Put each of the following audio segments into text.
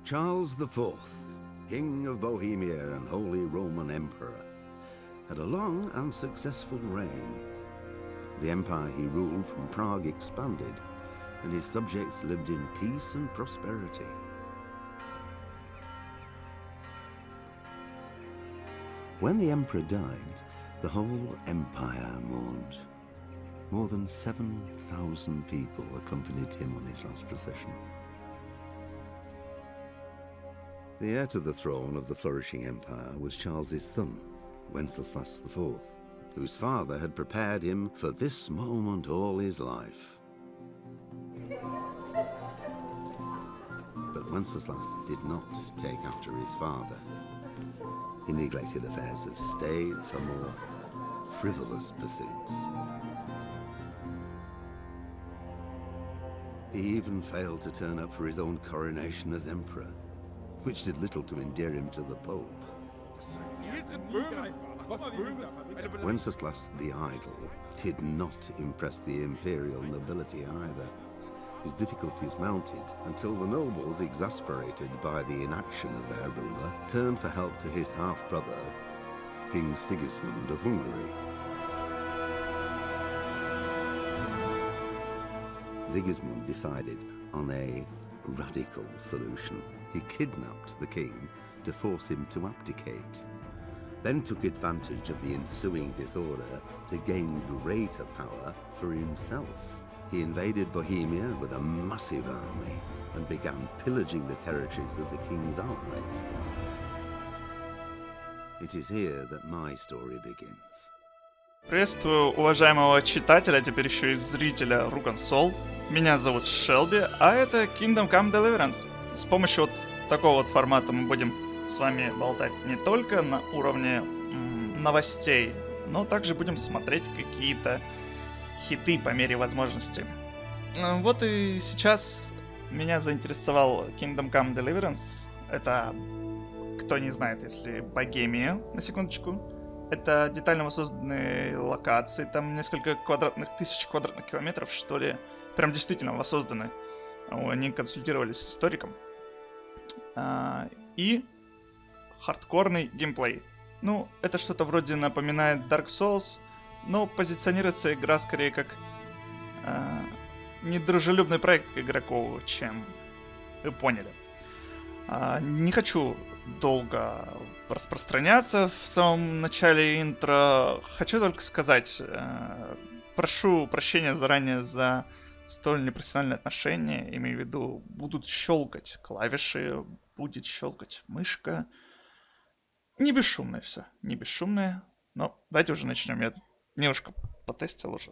Charles IV, King of Bohemia and Holy Roman Emperor, had a long and successful reign. The empire he ruled from Prague expanded, and his subjects lived in peace and prosperity. When the emperor died, the whole empire mourned. More than 7,000 people accompanied him on his last procession. The heir to the throne of the flourishing empire was Charles's son, Wenceslas IV, whose father had prepared him for this moment all his life. But Wenceslas did not take after his father. He neglected affairs of state for more frivolous pursuits. He even failed to turn up for his own coronation as emperor, which did little to endear him to the Pope. Wenceslas the Idle did not impress the imperial nobility either. His difficulties mounted until the nobles, exasperated by the inaction of their ruler, turned for help to his half-brother, King Sigismund of Hungary. Sigismund decided on a radical solution. He kidnapped the king to force him to abdicate, then took advantage of the ensuing disorder to gain greater power for himself. He invaded Bohemia with a massive army and began pillaging the territories of the king's allies. It is here that my story begins. Приветствую уважаемого читателя, теперь еще и зрителя Ruconsole. Меня зовут Шелби, а это Come Deliverance. С помощью вот такого вот формата мы будем с вами болтать не только на уровне новостей, но также будем смотреть какие-то хиты по мере возможности. Вот и сейчас меня заинтересовал Come Deliverance. Это, кто не знает, если Богемия, на секундочку. Это детально воссозданные локации, там несколько тысяч квадратных километров, что ли. Прям действительно воссозданы. Они консультировались с историком. И хардкорный геймплей. Ну, это что-то вроде напоминает Dark Souls, но позиционируется игра скорее как недружелюбный проект к игроку, чем вы поняли. Не хочу долго распространяться в самом начале интро. Хочу только сказать, прошу прощения заранее за столь непрофессиональное отношение. Имею в виду, будут щелкать клавиши, будет щелкать мышка. Не бесшумное все, не бесшумное. Но давайте уже начнем. Я немножко потестил уже.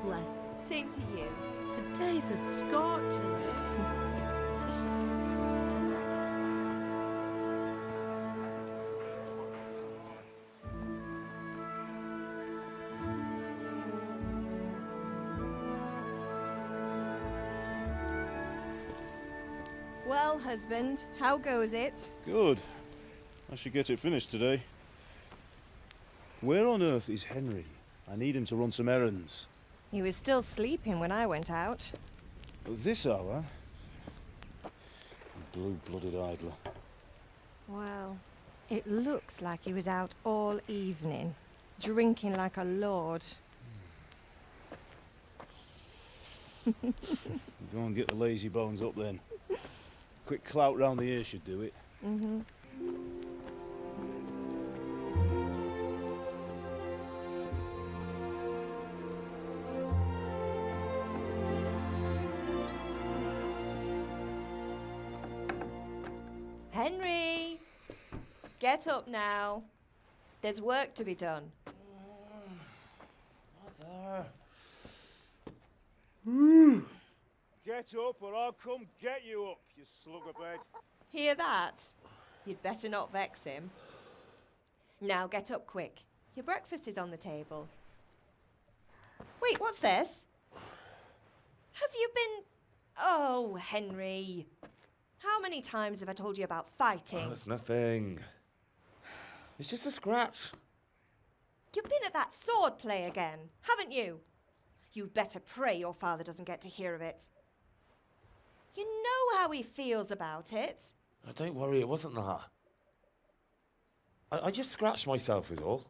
blessed. Same to you. Today's a scorcher. Well, husband, how goes it? Good. I should get it finished today. Where on earth is Henry? I need him to run some errands. He was still sleeping when I went out. At this hour? Blue-blooded idler. Well, it looks like he was out all evening, drinking like a lord. Go and get the lazy bones up then. Quick clout round the ear should do it. Mm-hmm. Henry! Get up now. There's work to be done. Mother. Get up or I'll come get you up, you slugabed. Hear that? You'd better not vex him. Now get up quick. Your breakfast is on the table. Wait, what's this? Have you been... Oh, Henry. How many times have I told you about fighting? Oh, it's nothing. It's just a scratch. You've been at that sword play again, haven't you? You'd better pray your father doesn't get to hear of it. You know how he feels about it. Oh, don't worry, it wasn't that. I just scratched myself is all.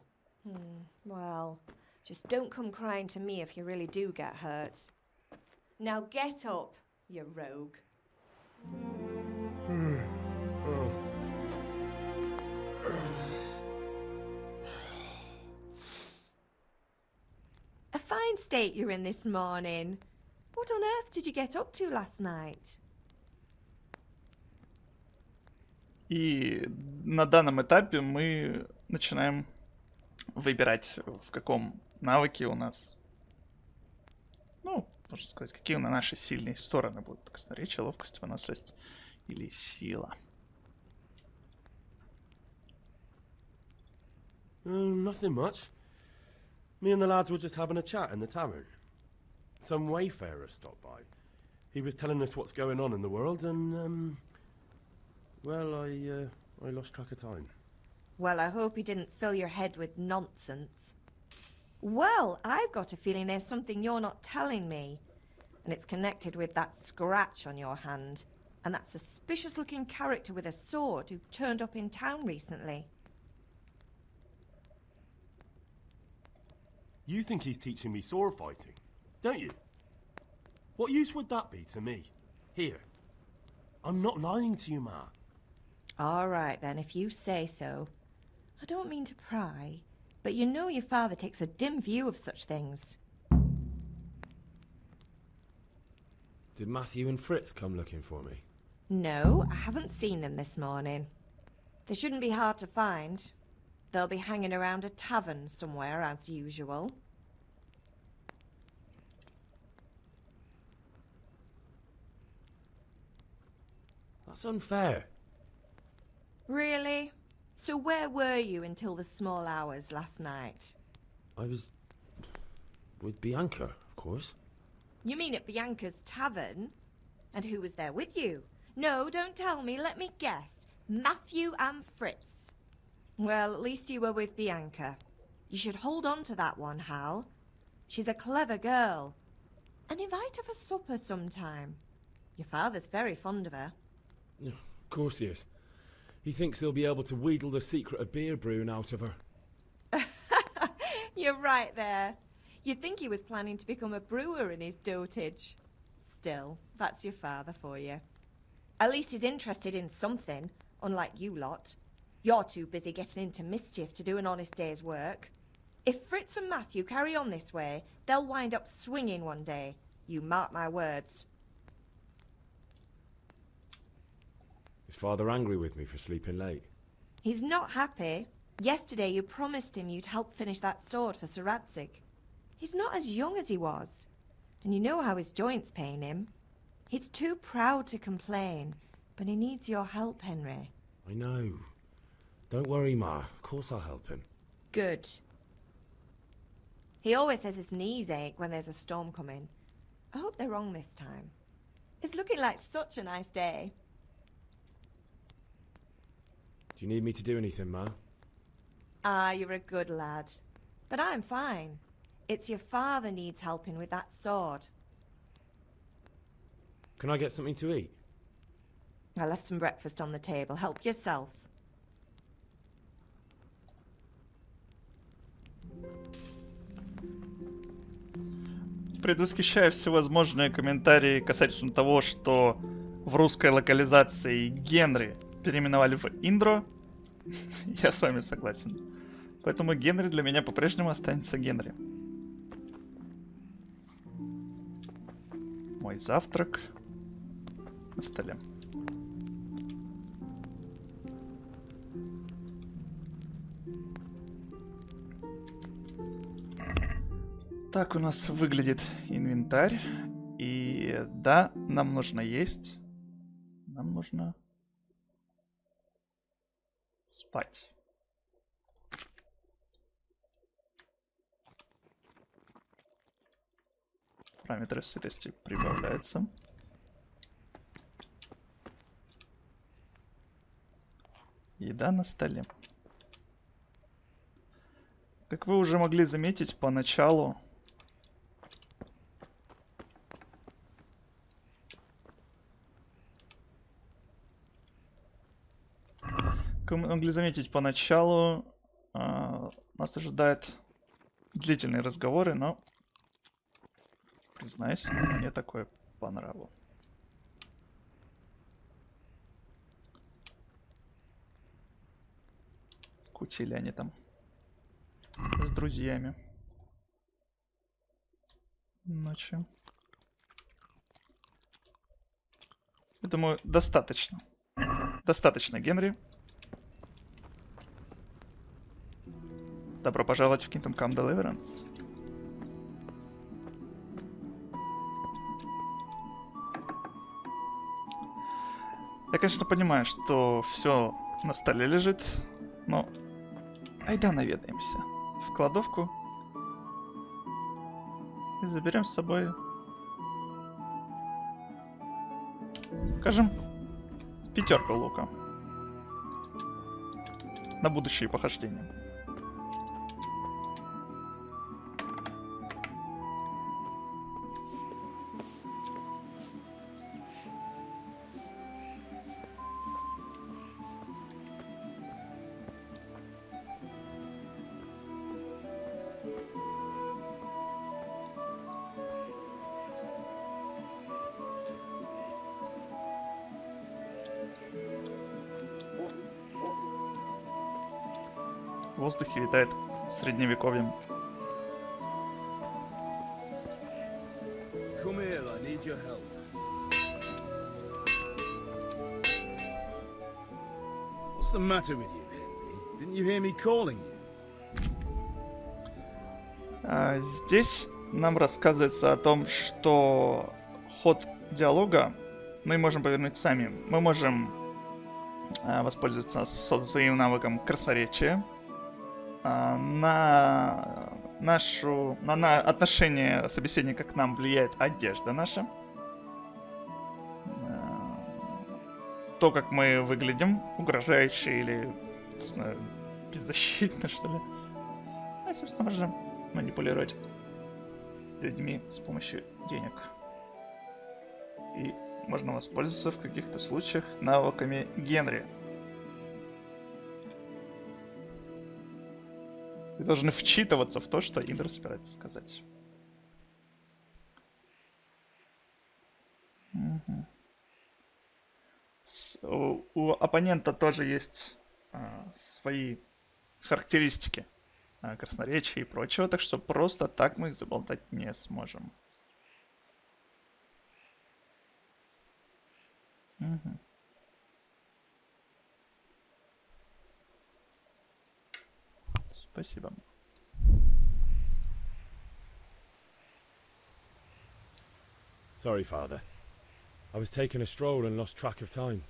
Well, just don't come crying to me if you really do get hurt. Now get up, you rogue. A fine state you're in this morning. What on earth did you get up to last night? И на данном этапе мы начинаем выбирать, в каком навыке у нас, ну, можно сказать, какие наши сильные стороны будут. Красноречие, ловкость, выносливость или сила. Nothing much. Me and the lads were just having a chat in the tavern. Some wayfarer stopped by. He was telling us what's going on in the world and, well, I lost track of time. Well, I hope he didn't fill your head with nonsense. Well, I've got a feeling there's something you're not telling me. And it's connected with that scratch on your hand. And that suspicious-looking character with a sword who turned up in town recently. You think he's teaching me sword fighting, don't you? What use would that be to me? Here. I'm not lying to you, Ma. All right, then, if you say so. I don't mean to pry, but you know your father takes a dim view of such things. Did Matthew and Fritz come looking for me? No, I haven't seen them this morning. They shouldn't be hard to find. They'll be hanging around a tavern somewhere, as usual. That's unfair. Really? So where were you until the small hours last night? I was with Bianca, of course. You mean at Bianca's tavern? And who was there with you? No, don't tell me, let me guess. Matthew and Fritz. Well, at least you were with Bianca. You should hold on to that one, Hal. She's a clever girl. And invite her for supper sometime. Your father's very fond of her. Yeah, of course he is. He thinks he'll be able to wheedle the secret of beer brewing out of her. You're right there. You'd think he was planning to become a brewer in his dotage. Still, that's your father for you. At least he's interested in something, unlike you lot. You're too busy getting into mischief to do an honest day's work. If Fritz and Matthew carry on this way, they'll wind up swinging one day. You mark my words. Is father angry with me for sleeping late? He's not happy. Yesterday you promised him you'd help finish that sword for Sir Radzig. He's not as young as he was, and you know how his joints pain him. He's too proud to complain, but he needs your help, Henry. I know. Don't worry, Ma. Of course I'll help him. Good. He always says his knees ache when there's a storm coming. I hope they're wrong this time. It's looking like such a nice day. Do you need me to do anything, Ma? Ah, you're a good lad. But I'm fine. It's your father needs helping with that sword. Can I get something to eat? I left some breakfast on the table. Help yourself. Предвосхищая всевозможные комментарии касательно того, что в русской локализации Генри переименовали в Индро, я с вами согласен. Поэтому Генри для меня по-прежнему останется Генри. Мой завтрак на столе. Так у нас выглядит инвентарь. И да, нам нужно есть. Нам нужно спать. Параметры сытости прибавляются. Еда на столе. Как вы уже могли заметить поначалу, нас ожидают длительные разговоры, но, признаюсь, мне такое по нраву. Кутили они там с друзьями ночью. Я думаю, достаточно. Достаточно, Генри. Добро пожаловать в Come Deliverance. Я, конечно, понимаю, что все на столе лежит, но айда наведаемся в кладовку и заберем с собой, скажем, 5 лука на будущие похождения. В воздухе витает Средневековьем. Come here, I need your help. What's the matter with you, Henry? Didn't you hear me calling you? Здесь нам рассказывается о том, что ход диалога мы можем повернуть сами. Мы можем воспользоваться своим навыком красноречия. На отношение собеседника к нам влияет одежда наша. То, как мы выглядим, угрожающе или, не знаю, беззащитно, что ли. А, собственно, можно манипулировать людьми с помощью денег. И можно воспользоваться в каких-то случаях навыками Генри. Вы должны вчитываться в то, что Индра собирается сказать. Угу. У оппонента тоже есть свои характеристики красноречия и прочего, так что просто так мы их заболтать не сможем. Угу. Спасибо. Sorry, Father. I was taking a stroll and lost track of time.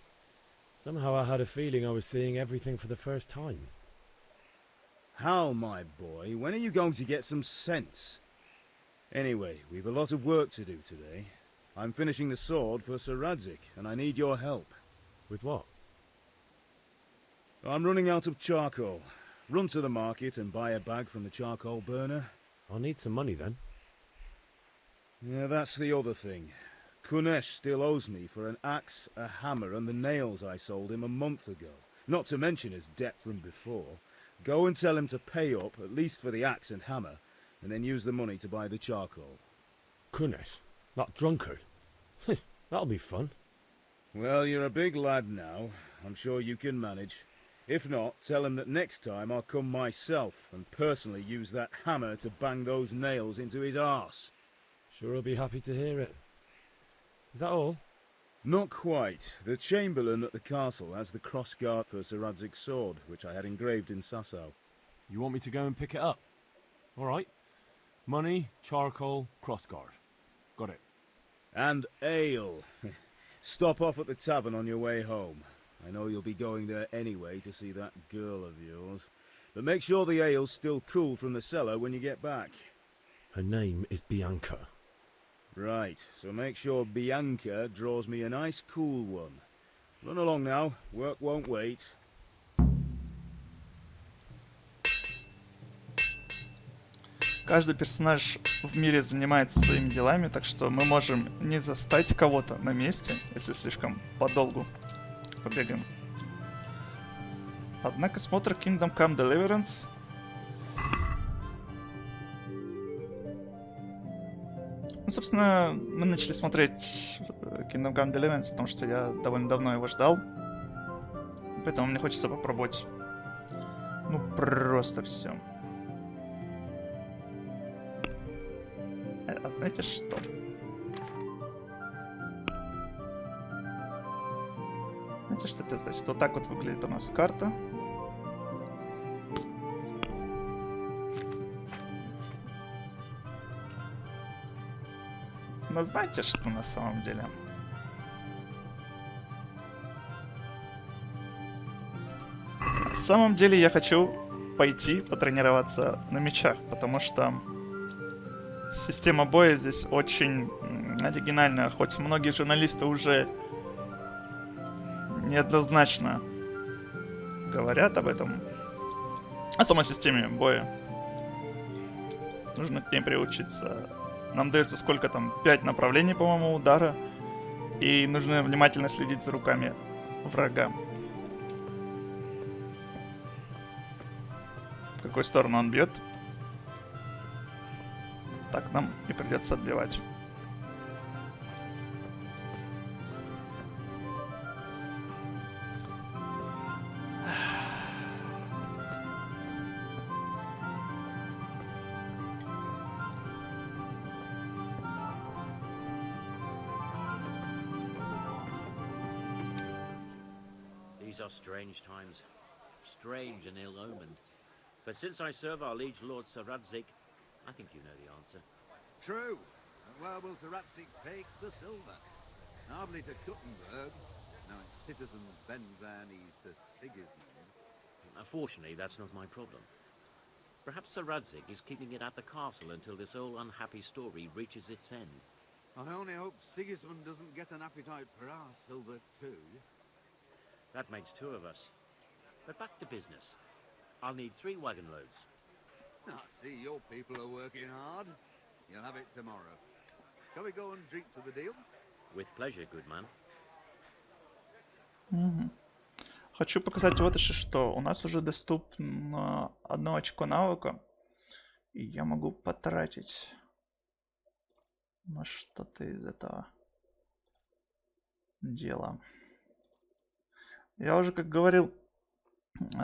Somehow I had a feeling I was seeing everything for the first time. How, my boy? When are you going to get some sense? Anyway, we've a lot of work to do today. I'm finishing the sword for Sir Radzig, and I need your help. With what? I'm running out of charcoal. Run to the market and buy a bag from the charcoal burner. I'll need some money then. Yeah, that's the other thing. Kunesh still owes me for an axe, a hammer, and the nails I sold him a month ago. Not to mention his debt from before. Go and tell him to pay up, at least for the axe and hammer, and then use the money to buy the charcoal. Kunesh? That drunkard? That'll be fun. Well, you're a big lad now. I'm sure you can manage. If not, tell him that next time I'll come myself and personally use that hammer to bang those nails into his arse. Sure, I'll be happy to hear it. Is that all? Not quite. The Chamberlain at the castle has the crossguard for Sir Radzig's sword, which I had engraved in Sasau. You want me to go and pick it up? All right. Money, charcoal, crossguard. Got it. And ale. Stop off at the tavern on your way home. I know you'll be going there anyway to see that girl of yours. But make sure the ale's still cool from the cellar when you get back. Her name is Bianca. Right, so make sure Bianca draws me a nice cool one. Run along now, work won't wait. Каждый персонаж в мире занимается своими делами, так что мы можем не застать кого-то на месте, если слишком подолгу побегаем. Однако смотр Kingdom Come Deliverance ну, собственно, мы начали смотреть Kingdom Come Deliverance, потому что я довольно давно его ждал. Поэтому мне хочется попробовать. Ну, просто все. А знаете что? Знаете, что это значит? Вот так вот выглядит у нас карта. Но знаете, что на самом деле? На самом деле я хочу пойти потренироваться на мечах, потому что система боя здесь очень оригинальная, хоть многие журналисты уже неоднозначно говорят об этом. О самой системе боя. Нужно к ней приучиться. Нам дается сколько там? 5 направлений, по-моему, удара. И нужно внимательно следить за руками врага. В какую сторону он бьет? Так нам и придется отбивать. These are strange times, strange and ill-omened. But since I serve our liege lord Sir Radzig, I think you know the answer. True. And where will Sir Radzig take the silver? Hardly to Kuttenberg. Now its citizens bend their knees to Sigismund. Fortunately, that's not my problem. Perhaps Sir Radzig is keeping it at the castle until this old unhappy story reaches its end. I only hope Sigismund doesn't get an appetite for our silver too. That makes 2 of us. But back to business. I'll need 3 wagon loads. I see your people are working hard. You'll have it tomorrow. Shall we go and drink to the deal? With pleasure, good man. Хочу показать вот еще что. У нас уже доступно 1 очко навыка. И я могу потратить на что-то из этого дела. Я уже, как говорил,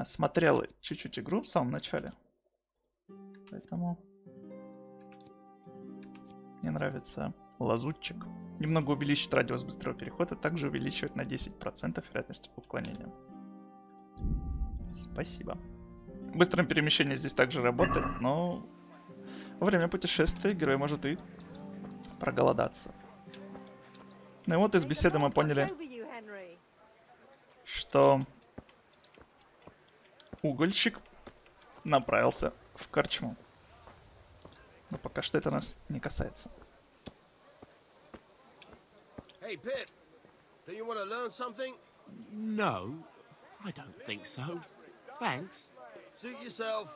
смотрел чуть-чуть игру в самом начале. Поэтому мне нравится лазутчик. Немного увеличит радиус быстрого перехода, также увеличивает на 10% вероятность уклонения. Спасибо. Быстрое перемещение здесь также работает, но во время путешествия герой может и проголодаться. Ну и вот из беседы мы поняли, Over you, Henry. что угольщик направился в корчму. Но пока что это нас не касается. Hey, Pip, do you want to learn something? No, I don't think so. Thanks. Suit yourself.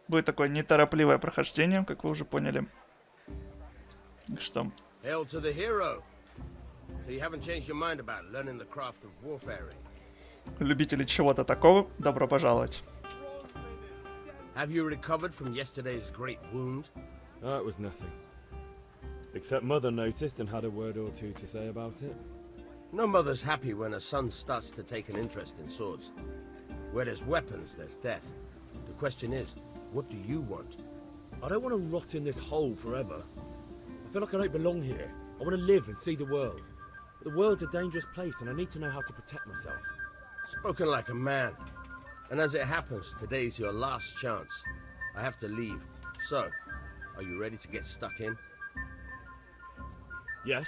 Будет такое неторопливое прохождение, как вы уже поняли. Так что, Hail to the hero. So you haven't changed your mind about learning the craft of warfaring? любители чего-то такого, добро пожаловать. Have you recovered from yesterday's great wound? Oh, it was nothing. Except Mother noticed and had a word or two to say about it. No mother's happy when a son starts to take an interest in swords. Where there's weapons, there's death. The question is, what do you want? I don't want to rot in this hole forever. I feel like I don't belong here. I want to live and see the world. But the world's a dangerous place and I need to know how to protect myself. Spoken like a man. And as it happens, today's your last chance. I have to leave. So, are you ready to get stuck in? Yes?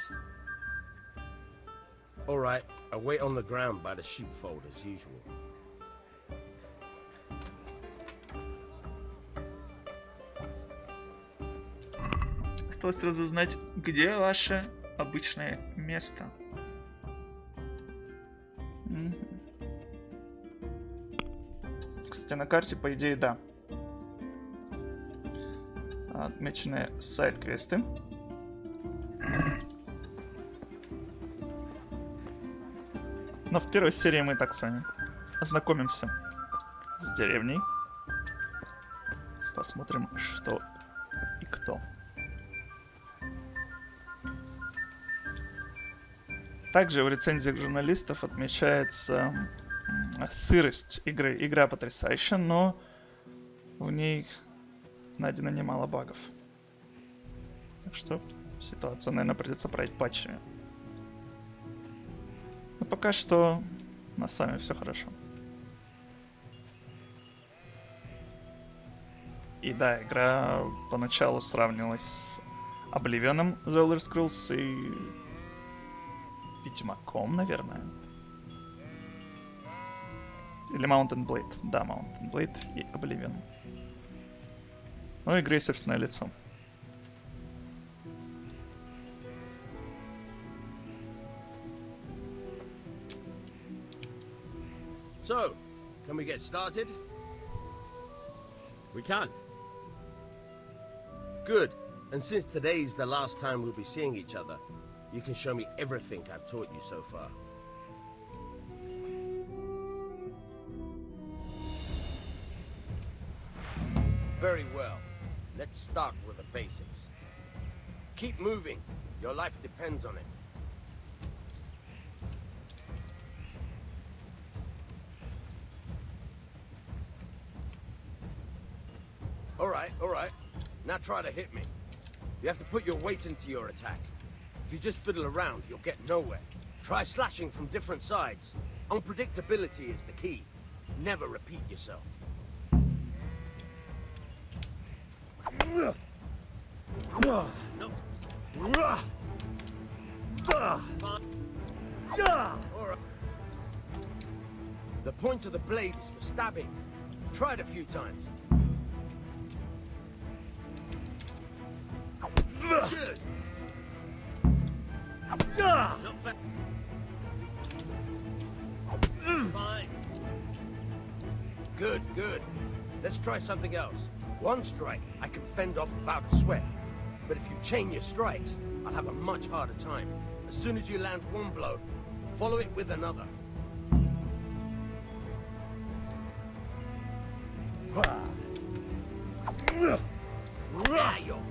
All right, I'll wait on the ground by the sheepfold as usual. Осталось разузнать, где ваше обычное место. Кстати, на карте, по идее, да. Отмечены сайд-квесты. Но в первой серии мы так с вами ознакомимся с деревней. Посмотрим, что и кто. Также в рецензиях журналистов отмечается сырость игры. Игра потрясающая, но в ней найдено немало багов. Так что ситуацию, наверное, придется править патчами. Но пока что у нас с вами все хорошо. И да, игра поначалу сравнивалась с Oblivion'ом The Elder Scrolls и Ведьмаком, наверное. Или Mountain Blade. Да, Mountain Blade и Oblivion. Ну, игры собственное лицо. So, can we get started? We can. Good. And since today's the last time we'll be seeing each other, you can show me everything I've taught you so far. Very well. Let's start with the basics. Keep moving. Your life depends on it. All right. Now try to hit me. You have to put your weight into your attack. If you just fiddle around, you'll get nowhere. Try slashing from different sides. Unpredictability is the key. Never repeat yourself. No. All right. The point of the blade is for stabbing. Try it a few times. Good. Not bad. Fine. Good. Let's try something else. One strike, I can fend off without a sweat. But if you chain your strikes, I'll have a much harder time. As soon as you land one blow, follow it with another. Now you're...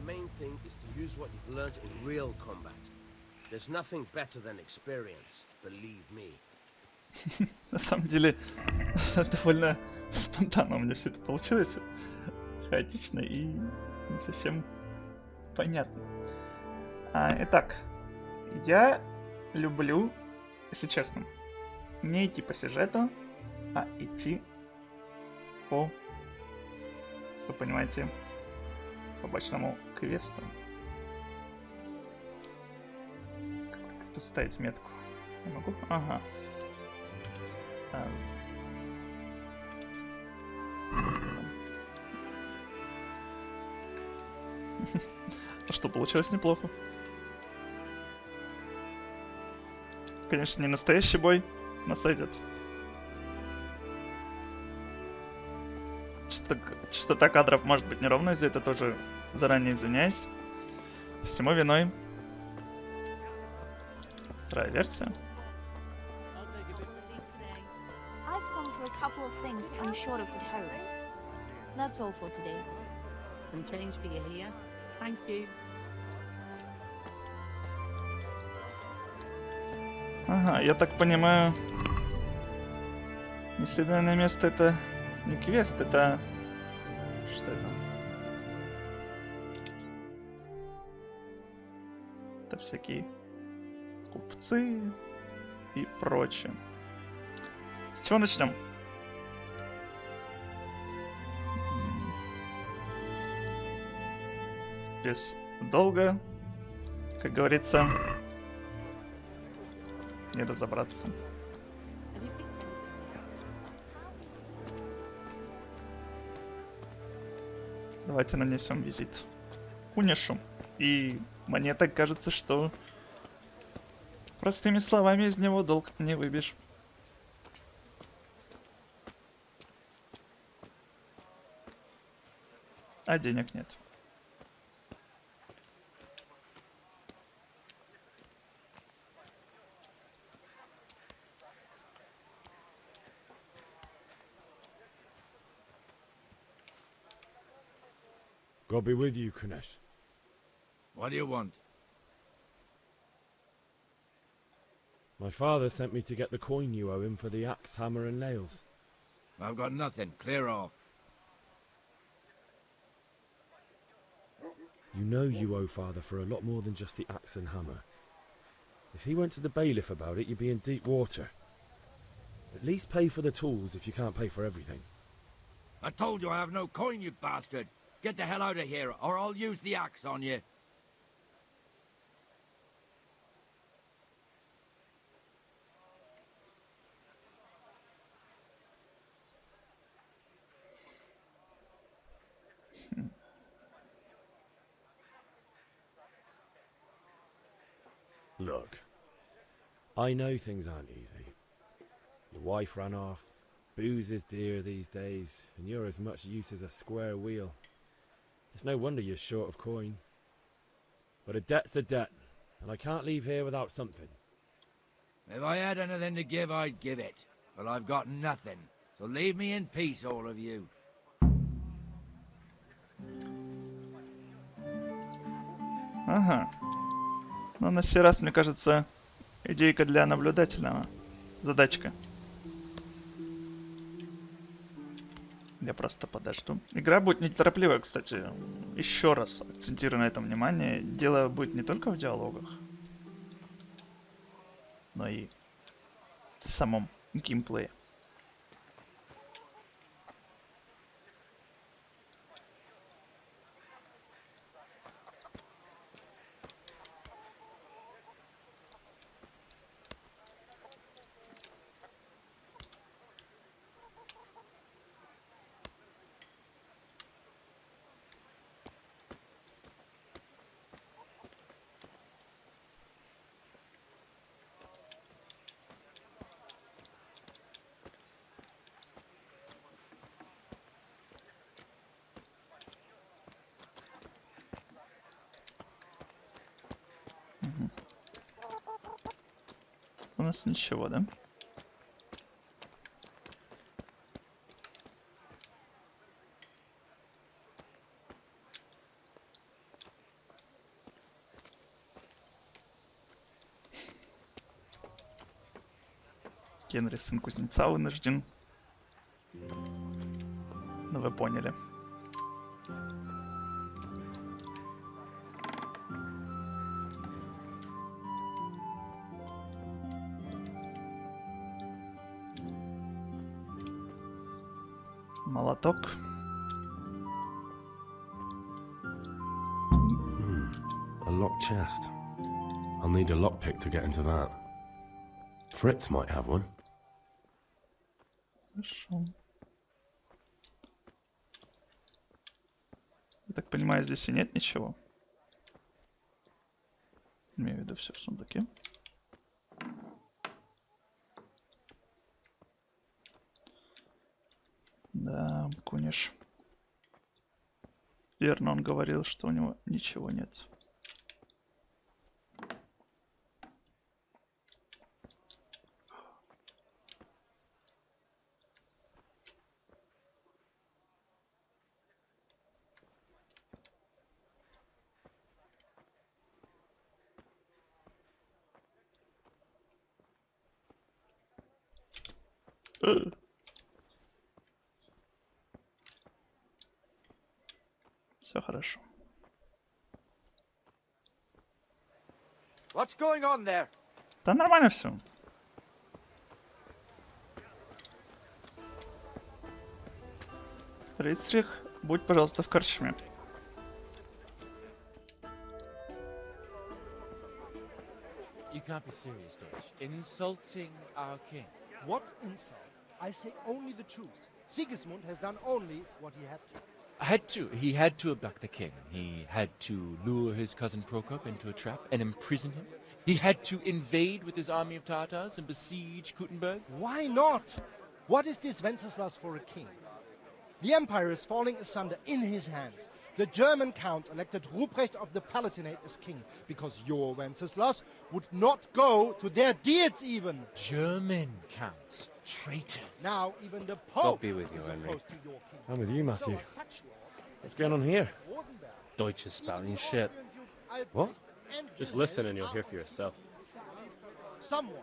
main thing is to use what you've learned in real combat. There's nothing better than experience, believe me. На самом деле, довольно спонтанно у меня все это получилось. Хаотично и не совсем понятно. Итак, я люблю, если честно, не идти по сюжету, а идти по, вы понимаете, побочному квесту. Как тут ставить метку? Не могу? Ага. Что, получилось неплохо. Конечно, не настоящий бой, но сойдет. Частота кадров может быть неровной, за это тоже заранее извиняюсь. Всему виной сырая версия. Ага, я так понимаю, неследное место это не квест, это... Что это? Это всякие купцы и прочее. С чего начнем? Без долга, как говорится, не разобраться. Давайте нанесем визит Кунишу. И мне так кажется, что простыми словами из него долг не выбьешь. А денег нет. God be with you, Kunesh. What do you want? My father sent me to get the coin you owe him for the axe, hammer and nails. I've got nothing. Clear off. You know you owe father for a lot more than just the axe and hammer. If he went to the bailiff about it, you'd be in deep water. At least pay for the tools if you can't pay for everything. I told you I have no coin, you bastard. Get the hell out of here, or I'll use the axe on you. Look, I know things aren't easy. Your wife ran off, booze is dear these days, and you're as much use as a square wheel. It's no wonder you're short of coin. But a debt's a debt, and I can't leave here without something. If I had anything to give, I'd give it. But I've got nothing. So leave me in peace, all of you. Ага. Но на сей раз, мне кажется, идейка для наблюдательного. Задачка. Я просто подожду. Игра будет неторопливая, кстати. Еще раз акцентирую на этом внимание. Дело будет не только в диалогах, но и в самом геймплее. У нас ничего, да? Генри, сын кузнеца, вынужден. Ну, вы поняли. Молоток. A locked chest. I'll need a lockpick to get into that. Fritz might have one. Хорошо. Я так понимаю, здесь и нет ничего. Имею в виду все в сундуке. Да, Куниш. Верно, он говорил, что у него ничего нет. Все хорошо. What's going on there? Да нормально все. Рыцарих, будь, пожалуйста, в корчме. You can't be serious, Deutsch. Insulting our king. What insult? I say only the truth. Sigismund has done only what he had to. He had to abduct the king. He had to lure his cousin Prokop into a trap and imprison him. He had to invade with his army of Tartars and besiege Kuttenberg. Why not? What is this Wenceslas for a king? The empire is falling asunder in his hands. The German counts elected Ruprecht of the Palatinate as king because your Wenceslas would not go to their deeds even. German counts. Traitors. Now even the Pope God be with you, is Henry. opposed to your king. I'm with you, Matthew. So are such lords What's going on here? Deutsch is spouting shit. What? Just listen and you'll hear for yourself. Someone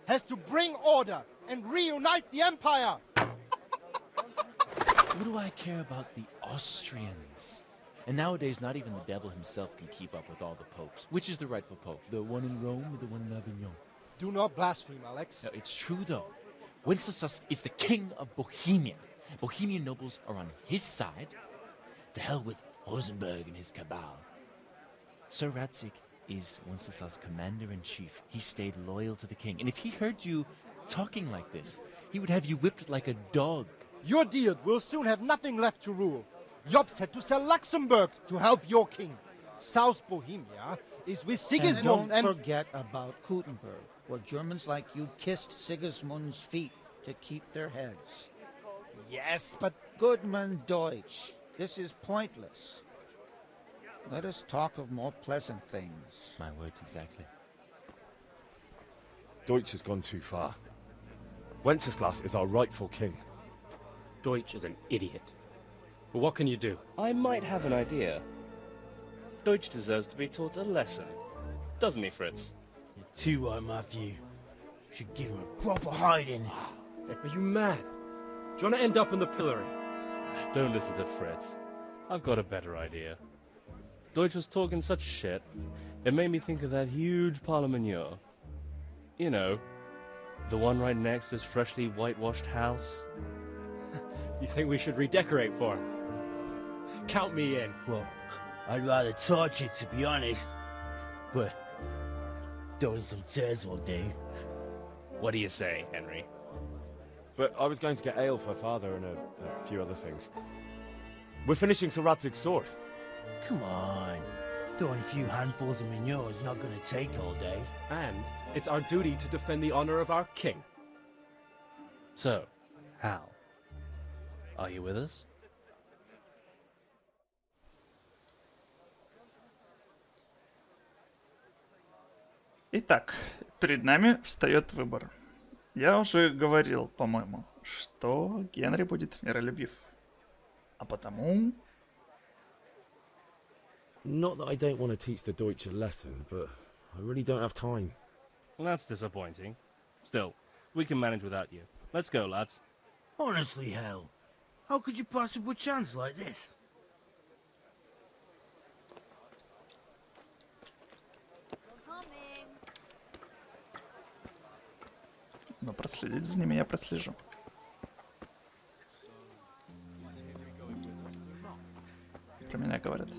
has to bring order and reunite the empire. What do I care about the Austrians? And nowadays, not even the devil himself can keep up with all the popes. Which is the rightful pope? The one in Rome or the one in Avignon? Do not blaspheme, Alex. No, it's true, though. Wenceslas is the king of Bohemia. Bohemian nobles are on his side. To hell with Rosenberg and his cabal. Sir Radzik is Wenceslas' commander-in-chief. He stayed loyal to the king. And if he heard you talking like this, he would have you whipped like a dog. Your deal will soon have nothing left to rule. Jobst had to sell Luxembourg to help your king. South Bohemia is with Sigismund and don't forget about Kuttenberg, where Germans like you kissed Sigismund's feet to keep their heads. Yes, but... Goodman Deutsch, this is pointless. Let us talk of more pleasant things. My words exactly. Deutsch has gone too far. Wenceslas is our rightful king. Deutsch is an idiot. But what can you do? I might have an idea. Deutsch deserves to be taught a lesson. Doesn't he, Fritz? You're too right, Matthew. Should give him a proper hiding. Are you mad? Do you want to end up on the pillory? Don't listen to Fritz. I've got a better idea. Deutsch was talking such shit, it made me think of that huge parliament. You know, the one right next to his freshly whitewashed house. You think we should redecorate for him? Count me in. Well, I'd rather torch it, to be honest. But throwing some tears will do. What do you say, Henry? But I was going to get ale for father and a few other things. We're finishing Sir Radzig's sword. Come on. Throwing a few handfuls of manure is not going to take all day. And it's our duty to defend the honor of our king. So, Hal, are you with us? Итак, перед нами встает выбор. Я уже говорил, по-моему, что Генри будет миролюбив. А потому... Not that I don't want to teach the Deutsch a lesson, but I really don't have time. That's disappointing. Still, We can manage without you. Let's go, lads. Honestly, hell. How could you pass up a chance like this? Но проследить за ними я прослежу. Про меня говорят.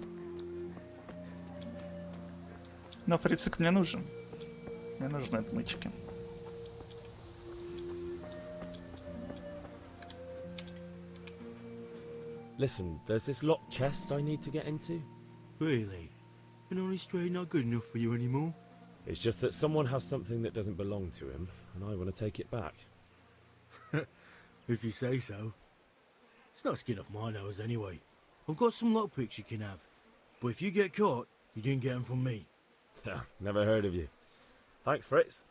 Но фрицик мне нужен. Мне нужны отмычки. Listen, there's this locked chest I need to get into. Really? An honest trade not good enough for you anymore? It's just that someone has something that doesn't belong to him, and I want to take it back. If you say so. It's not skin off my nose anyway. I've got some lockpicks you can have. But if you get caught, you didn't get them from me. Never heard of you. Thanks, Fritz.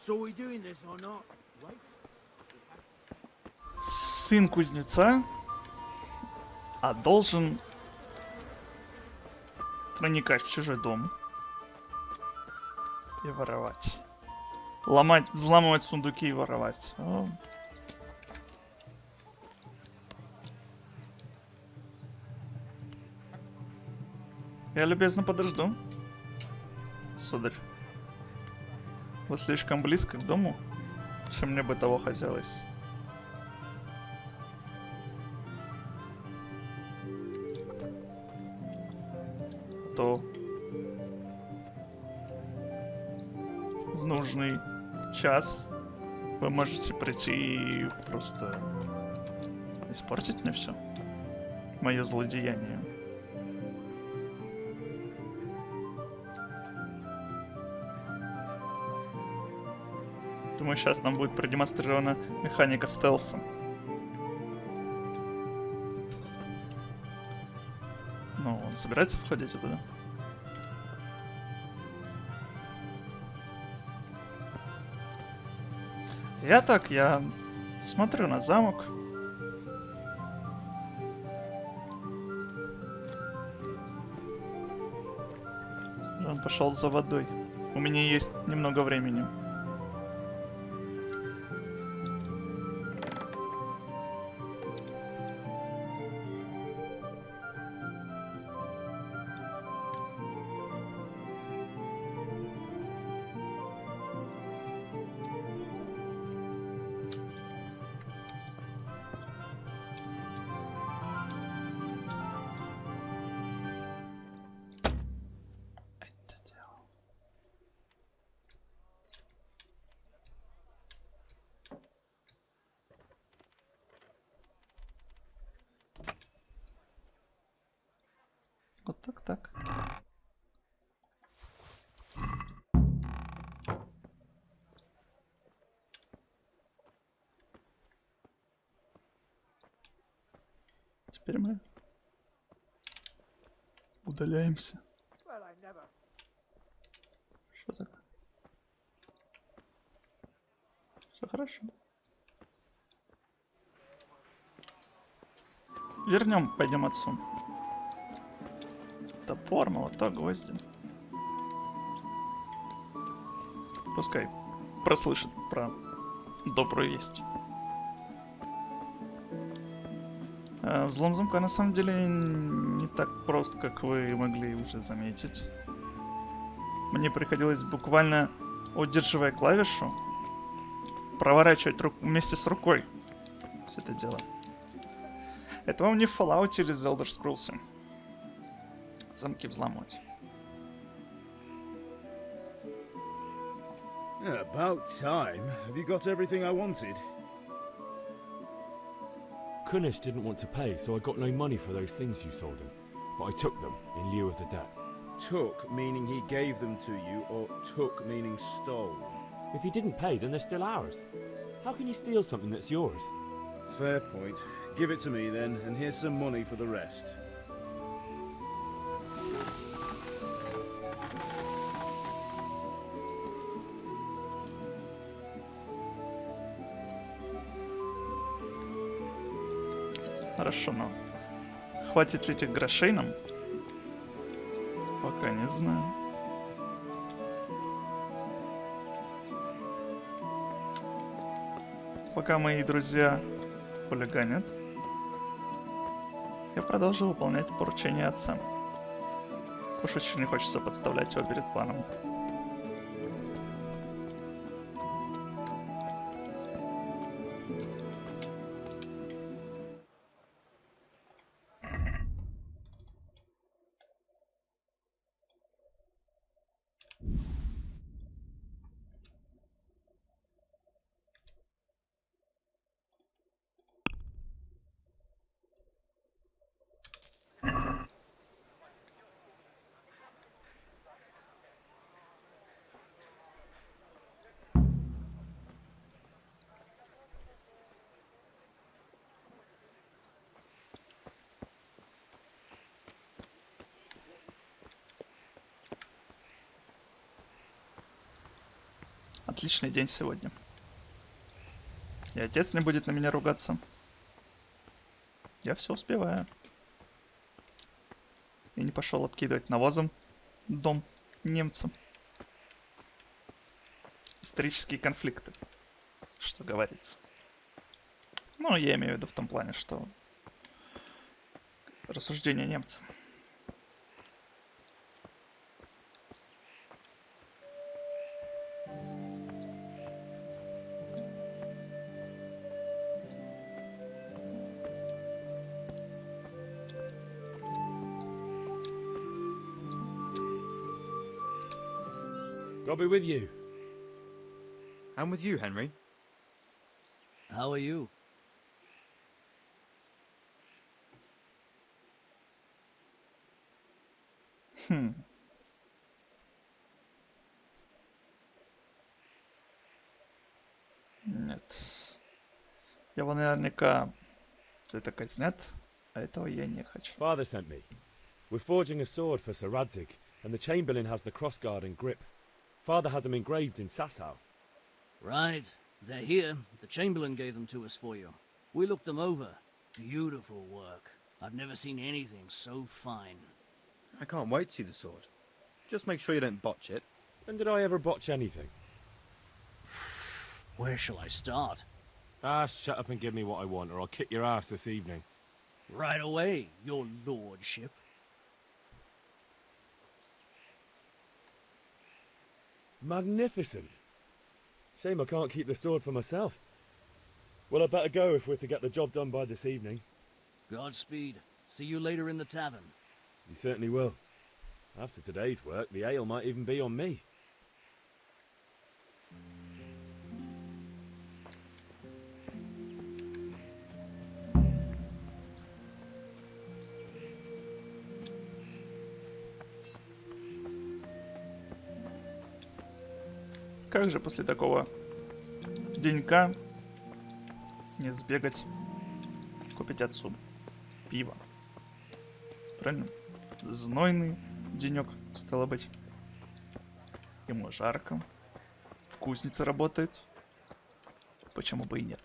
So are we doing this or not? Right? Сын кузнеца, а должен проникать в чужой дом и воровать. Ломать, взламывать сундуки и воровать. О. Я любезно подожду, сударь. Вы слишком близко к дому, чем мне бы того хотелось. То в нужный час вы можете прийти и просто испортить мне все. Мое злодеяние. Думаю, сейчас нам будет продемонстрирована механика стелса. Ну, он собирается входить туда? Я смотрю на замок. Он пошел за водой. У меня есть немного времени. Вот так. Теперь мы удаляемся. Что такое? Все хорошо. Пойдем отцу. Топор, молоток, гвозди. Пускай прослышит про добрую весть. Взлом замка на самом деле не так прост, как вы могли уже заметить. Мне приходилось буквально, удерживая клавишу, проворачивать вместе с рукой все это дело. Это вам не в Fallout или The Elder Scrolls. Замки взломать. About time. Have you got everything I wanted? Kunish didn't want to pay, so I got no money for those things you sold him. But I took them in lieu of the debt. Took meaning he gave them to you, or took meaning stole? If he didn't pay, then they're still ours. How can you steal something that's yours? Fair point. Give it to me then, and here's some money for the rest. Хорошо, но хватит ли этих грошей нам? Пока не знаю. пока мои друзья хулиганят, я продолжу выполнять поручение отца. Уж очень не хочется подставлять его перед паном. Отличный день сегодня. И отец не будет на меня ругаться. Я все успеваю. И не пошел обкидывать навозом дом немцам. Исторические конфликты, что говорится. Ну, я имею в виду в том плане, что рассуждения немцев. God be with you. And with you, Henry. How are you? Нет. Его наверняка это казнят, а этого я не хочу. Father sent me. We're forging a sword for Sir Radzig, and the Chamberlain has the crossguard and grip. Father had them engraved in Sasau. Right. They're here. The Chamberlain gave them to us for you. We looked them over. Beautiful work. I've never seen anything so fine. I can't wait to see the sword. Just make sure you don't botch it. When did I ever botch anything? Where shall I start? Ah, shut up and give me what I want, or I'll kick your ass this evening. Right away, your lordship. Magnificent. Shame I can't keep the sword for myself. Well, I'd better go if we're to get the job done by this evening. Godspeed. See you later in the tavern. You certainly will. After today's work, the ale might even be on me. Как же после такого денька не сбегать, купить отцу пиво? Правильно? Знойный денек, стало быть. Ему жарко. В кузнице работает. Почему бы и нет?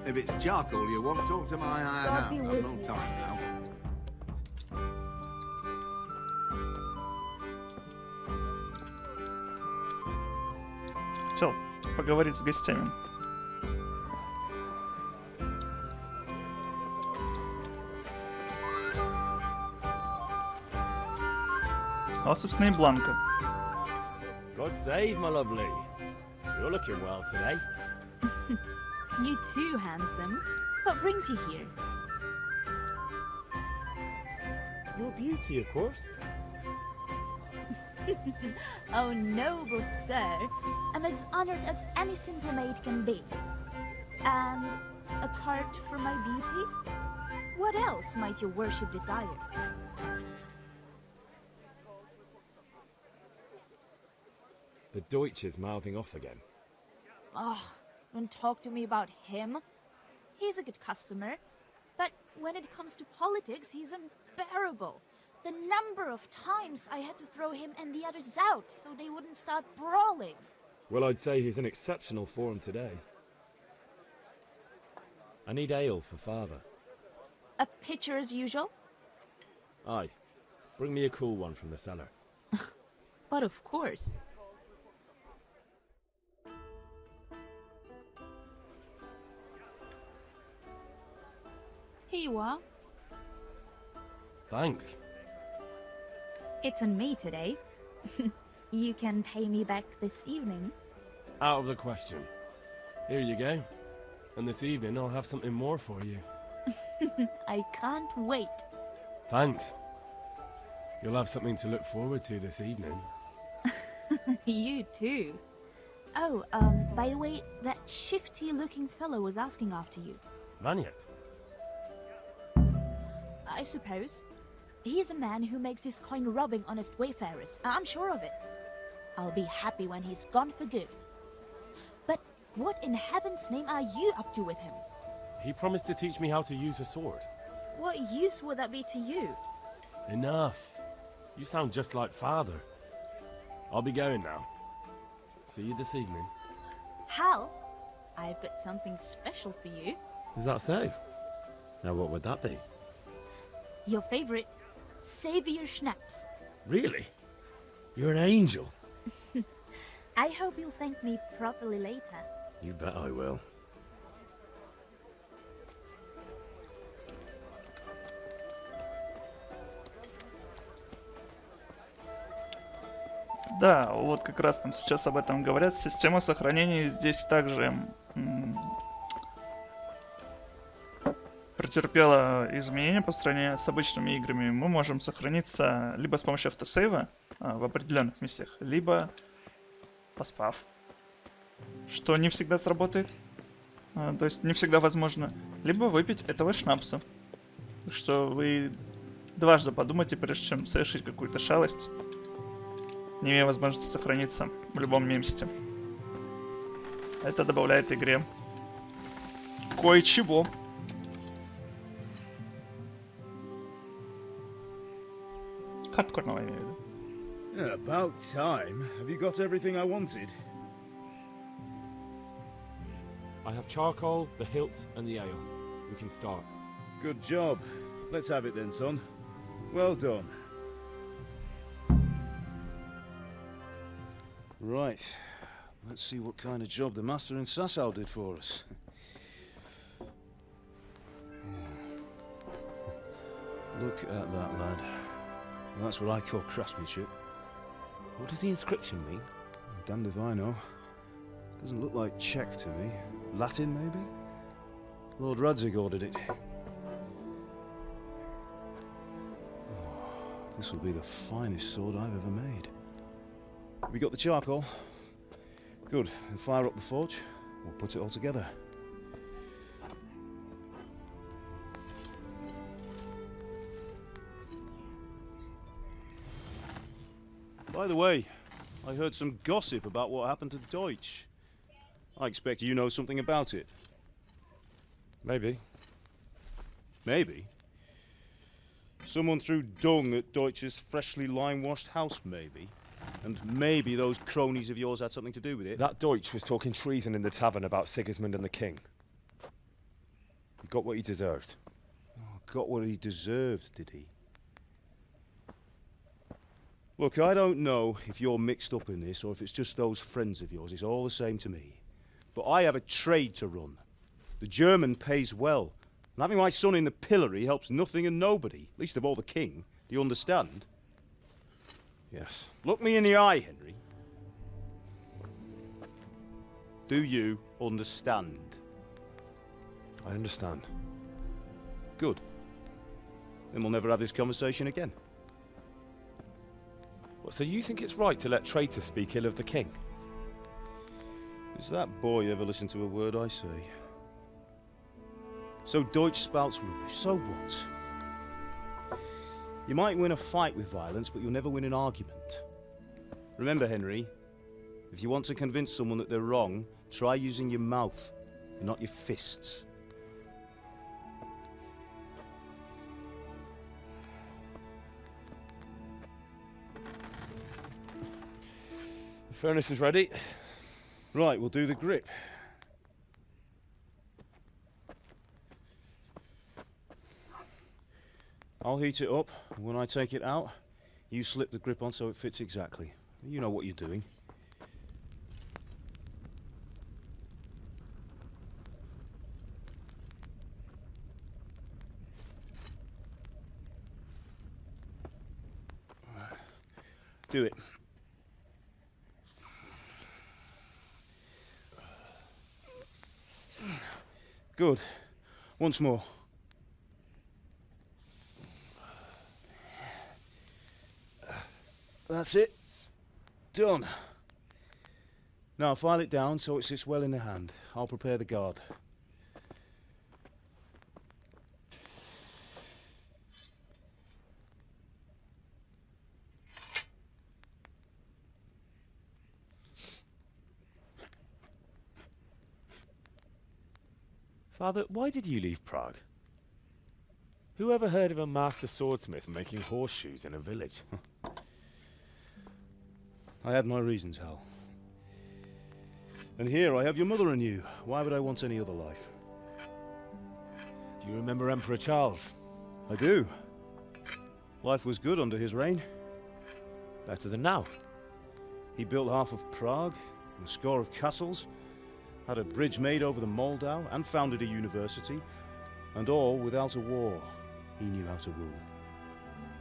If it's charcoal you want, talk to my hired hand. I've no time now. Хотел поговорить с гостями. А, собственно, и Бланка. God save, my lovely. You're looking well today. You too, handsome. What brings you here? Your beauty, of course. Oh, noble sir. I'm as honored as any simple maid can be. And a card for my beauty? What else might your worship desire? The Deutsch is mouthing off again. Oh, don't talk to me about him. He's a good customer, but when it comes to politics, he's unbearable. The number of times I had to throw him and the others out so they wouldn't start brawling. Well, I'd say he's in exceptional form today. I need ale for father. A pitcher as usual? Aye. Bring me a cool one from the cellar. But of course. Here you are. Thanks. It's on me today. You can pay me back this evening. Out of the question. Here you go. And this evening I'll have something more for you. I can't wait. Thanks. You'll have something to look forward to this evening. You too. Oh, by the way, that shifty-looking fellow was asking after you. Maniac? I suppose. He's a man who makes his coin robbing honest wayfarers. I'm sure of it. I'll be happy when he's gone for good. But what in heaven's name are you up to with him? He promised to teach me how to use a sword. What use would that be to you? Enough. You sound just like father. I'll be going now. See you this evening. Hal, I've got something special for you. Is that so? Now what would that be? Your favorite, Savior Schnapps. Really? You're an angel. I hope you'll thank me properly later. You bet I will. Да, вот как раз там сейчас об этом говорят. Система сохранения здесь также претерпела изменения по сравнению с обычными играми. Мы можем сохраниться либо с помощью автосейва в определенных миссиях, либо поспав, что не всегда сработает, то есть не всегда возможно, либо выпить этого шнапса. Так что вы дважды подумайте, прежде чем совершить какую-то шалость, не имея возможности сохраниться в любом месте. Это добавляет игре кое-чего. Хардкорного, я имею в виду. About time. Have you got everything I wanted? I have charcoal, the hilt, and the ale. We can start. Good job. Let's have it then, son. Well done. Right. Let's see what kind of job the master in Sasau did for us. Look at that, lad. That's what I call craftsmanship. What does the inscription mean? Damned if I know. Doesn't look like Czech to me. Latin, maybe? Lord Radzig ordered it. Oh, this will be the finest sword I've ever made. Have you got the charcoal? Good. Then fire up the forge. We'll put it all together. By the way, I heard some gossip about what happened to Deutsch. I expect you know something about it. Maybe. Maybe? Someone threw dung at Deutsch's freshly lime-washed house, maybe? And maybe those cronies of yours had something to do with it? That Deutsch was talking treason in the tavern about Sigismund and the king. He got what he deserved. Oh, got what he deserved, did he? Look, I don't know if you're mixed up in this or if it's just those friends of yours. It's all the same to me. But I have a trade to run. The German pays well. And having my son in the pillory helps nothing and nobody, least of all the king. Do you understand? Yes. Look me in the eye, Henry. Do you understand? I understand. Good. Then we'll never have this conversation again. What, so you think it's right to let traitors speak ill of the king? Does that boy ever listen to a word I say? So Deutsch spouts rubbish, so what? You might win a fight with violence, but you'll never win an argument. Remember, Henry, if you want to convince someone that they're wrong, try using your mouth, and not your fists. The furnace is ready. Right, we'll do the grip. I'll heat it up, and when I take it out, you slip the grip on so it fits exactly. You know what you're doing. Do it. Good. Once more. That's it. Done. Now file it down so it sits well in the hand. I'll prepare the guard. Father, why did you leave Prague? Who ever heard of a master swordsmith making horseshoes in a village? I had my reasons, Hal. And here I have your mother and you. Why would I want any other life? Do you remember Emperor Charles? I do. Life was good under his reign. Better than now. He built half of Prague, and a score of castles, had a bridge made over the Moldau, and founded a university, and all without a war. He knew how to rule.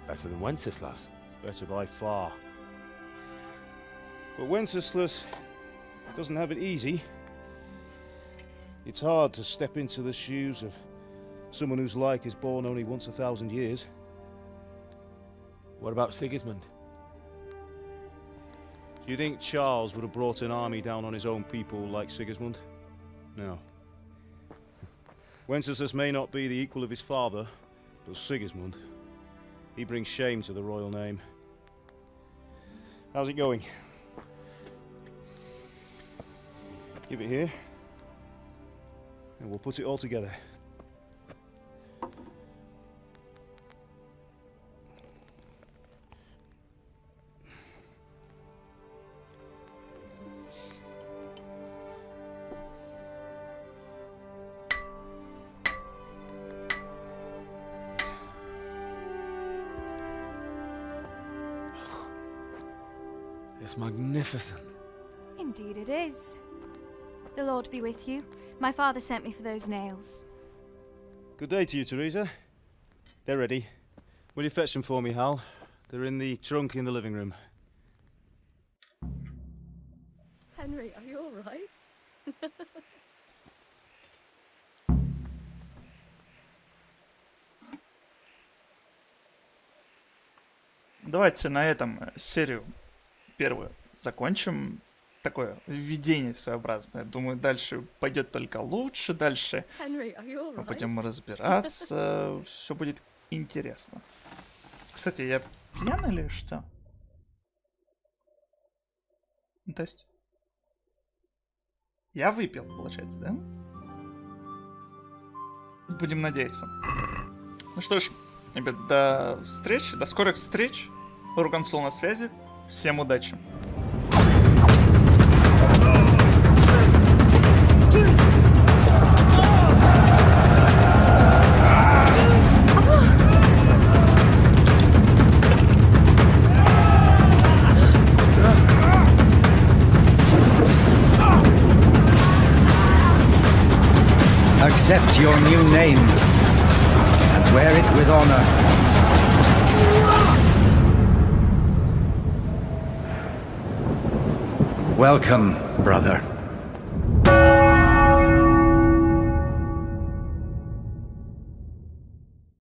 Better than Wenceslas? Better by far. But Wenceslas doesn't have it easy. It's hard to step into the shoes of someone whose like is born only once 1,000 years. What about Sigismund? Do you think Charles would have brought an army down on his own people like Sigismund? No. Wenceslas may not be the equal of his father, but Sigismund, he brings shame to the royal name. How's it going? Give it here, and we'll put it all together. It's magnificent. Indeed it is. The Lord be with you. My father sent me for those nails. Good day to you, Teresa. They're ready. Will you fetch them for me, Hal? They're in the trunk in the living room. Henry, are you all right? Давайте на этом серию первую закончим. Такое введение своеобразное. Думаю, дальше пойдет только лучше. Дальше мы будем разбираться. Все будет интересно. Кстати, я пьяный или что? То есть я выпил, получается, да? Будем надеяться. Ну что ж, ребят, до встречи, до скорых встреч. Руconsole на связи. Всем удачи. Accept your new name and wear it with honor. Welcome, brother.